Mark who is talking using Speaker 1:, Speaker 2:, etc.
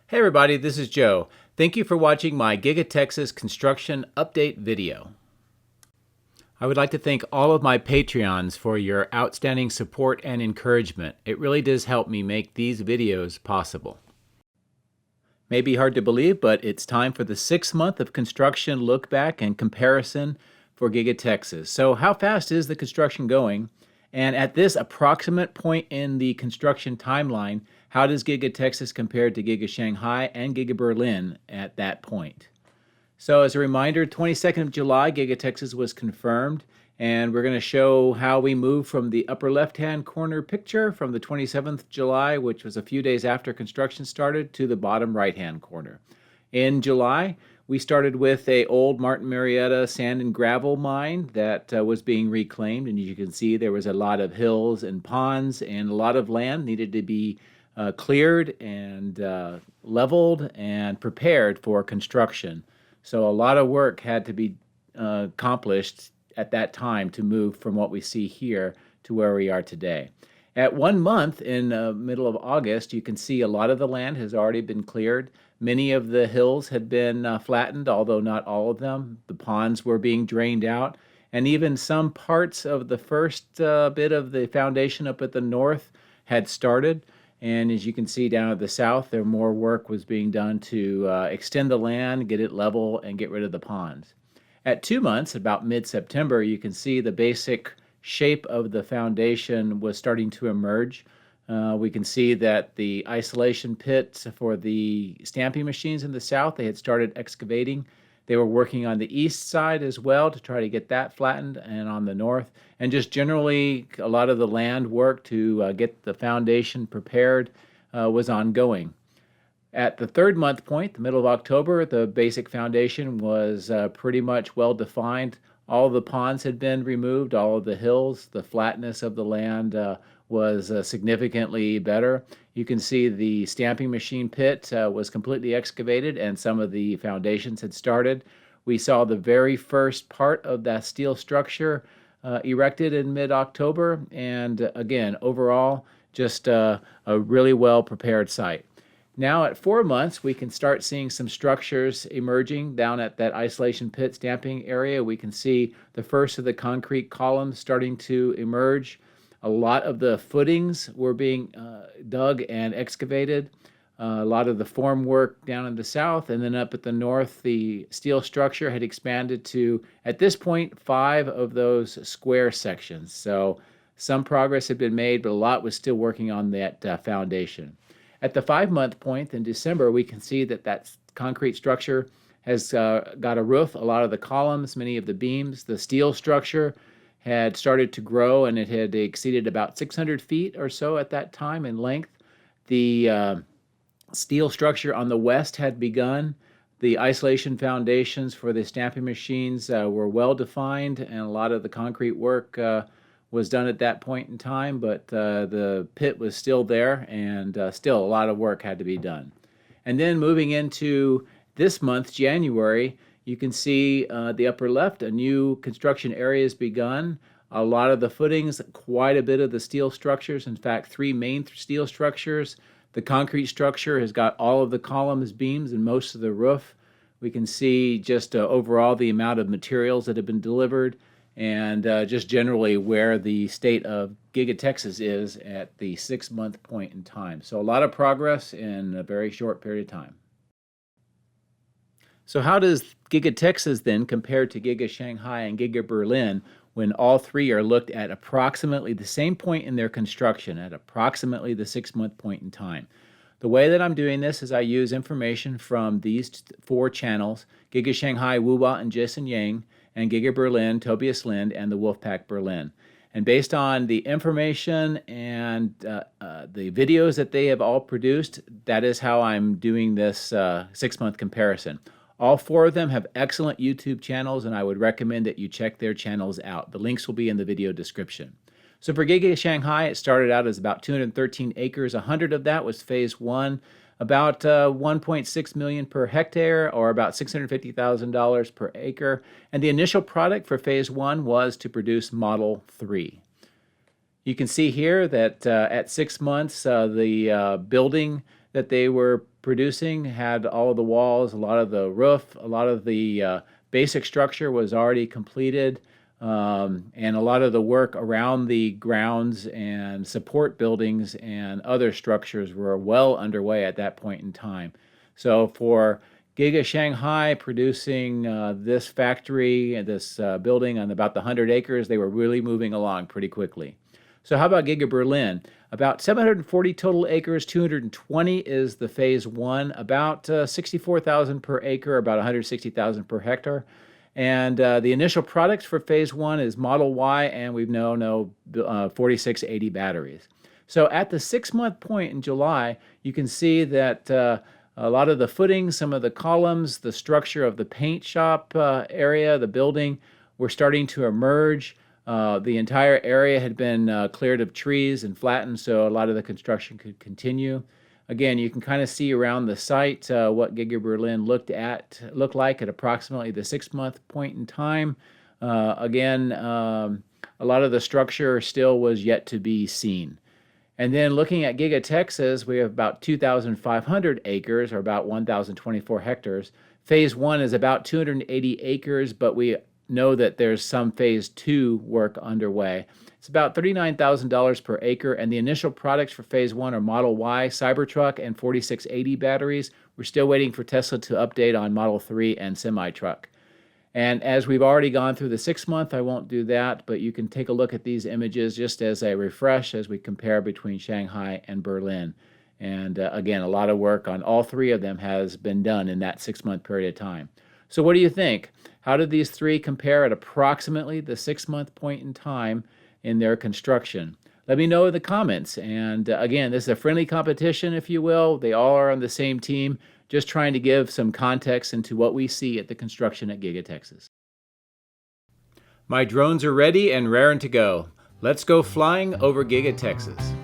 Speaker 1: Hey everybody, this is Joe. Thank you for watching my Giga Texas construction update video. I would like to thank all of my Patreons for your outstanding support and encouragement. It really does help me make these videos possible. May be hard to believe, but it's time for the 6th month of construction look back and comparison for Giga Texas. So how fast is the construction going? And at this approximate point in the construction timeline, how does Giga Texas compare to Giga Shanghai and Giga Berlin at that point? So as a reminder, 22nd of July, Giga Texas was confirmed, and we're going to show how we moved from the upper left-hand corner picture from the 27th of July, which was a few days after construction started, to the bottom right-hand corner. In July, we started with an old Martin Marietta sand and gravel mine that was being reclaimed, and as you can see, there was a lot of hills and ponds, and a lot of land needed to be cleared and leveled and prepared for construction. So a lot of work had to be accomplished at that time to move from what we see here to where we are today. At 1 month in the middle of August, you can see a lot of the land has already been cleared. Many of the hills had been flattened, although not all of them. The ponds were being drained out, and even some parts of the first bit of the foundation up at the north had started. And as you can see down at the south, there more work was being done to extend the land, get it level, and get rid of the ponds. At 2 months, about mid-September, you can see the basic shape of the foundation was starting to emerge. We can see that the isolation pits for the stamping machines in the south, they had started excavating. They were working on the east side as well to try to get that flattened, and on the north. And just generally, a lot of the land work to get the foundation prepared was ongoing. At the 3rd month point, the middle of October, the basic foundation was pretty much well defined. All the ponds had been removed, all of the hills, the flatness of the land was significantly better. You can see the stamping machine pit was completely excavated and some of the foundations had started. We saw the very first part of that steel structure erected in mid-October, and again, overall, just a really well prepared site. Now at 4 months, we can start seeing some structures emerging down at that isolation pit stamping area. We can see the first of the concrete columns starting to emerge. A lot of the footings were being dug and excavated. A lot of the form work down in the south, and then up at the north, the steel structure had expanded to, at this point, 5 of those square sections. So some progress had been made, but a lot was still working on that foundation. At the 5-month point in December, we can see that that concrete structure has got a roof, a lot of the columns, many of the beams. The steel structure had started to grow, and it had exceeded about 600 feet or so at that time in length. The steel structure on the west had begun. The isolation foundations for the stamping machines were well defined, and a lot of the concrete work was done at that point in time, but the pit was still there, and still a lot of work had to be done. And then moving into this month, January, you can see the upper left, a new construction area has begun. A lot of the footings, quite a bit of the steel structures, in fact, 3 main steel structures. The concrete structure has got all of the columns, beams, and most of the roof. We can see just overall the amount of materials that have been delivered, and just generally where the state of Giga Texas is at the 6-month point in time. So a lot of progress in a very short period of time. So how does Giga Texas then compare to Giga Shanghai and Giga Berlin when all 3 are looked at approximately the same point in their construction, at approximately the 6-month point in time? The way that I'm doing this is I use information from these 4 channels: Giga Shanghai, Wuba and Jason Yang, and Giga Berlin, Tobias Lind, and the Wolfpack Berlin. And based on the information and the videos that they have all produced, that is how I'm doing this 6-month comparison. All 4 of them have excellent YouTube channels, and I would recommend that you check their channels out. The links will be in the video description. So for Giga Shanghai, it started out as about 213 acres. 100 of that was phase 1, about $1.6 million per hectare, or about $650,000 per acre. And the initial product for phase 1 was to produce Model 3. You can see here that at 6 months, the building that they were producing had all of the walls, a lot of the roof, a lot of the basic structure was already completed, and a lot of the work around the grounds and support buildings and other structures were well underway at that point in time. So for Giga Shanghai producing this factory and this building on about the 100 acres, they were really moving along pretty quickly. So how about Giga Berlin? About 740 total acres, 220 is the phase one, about 64,000 per acre, about 160,000 per hectare. And the initial products for phase one is Model Y, and we've now 4680 batteries. So at the 6-month point in July, you can see that a lot of the footings, some of the columns, the structure of the paint shop area, the building, were starting to emerge. The entire area had been cleared of trees and flattened, so a lot of the construction could continue. Again, you can kind of see around the site what Giga Berlin looked like at approximately the 6-month point in time. Again, a lot of the structure still was yet to be seen. And then looking at Giga Texas, we have about 2,500 acres, or about 1,024 hectares. Phase one is about 280 acres, but we know that there's some phase two work underway. It's about $39,000 per acre, and the initial products for phase one are Model Y, Cybertruck, and 4680 batteries. We're still waiting for Tesla to update on Model 3 and semi-truck. And as we've already gone through the 6-month, I won't do that, but you can take a look at these images just as a refresh as we compare between Shanghai and Berlin. And again, a lot of work on all three of them has been done in that 6-month period of time. So what do you think? How did these three compare at approximately the 6-month point in time in their construction? Let me know in the comments. And again, this is a friendly competition, if you will. They all are on the same team, just trying to give some context into what we see at the construction at Giga Texas. My drones are ready and raring to go. Let's go flying over Giga Texas.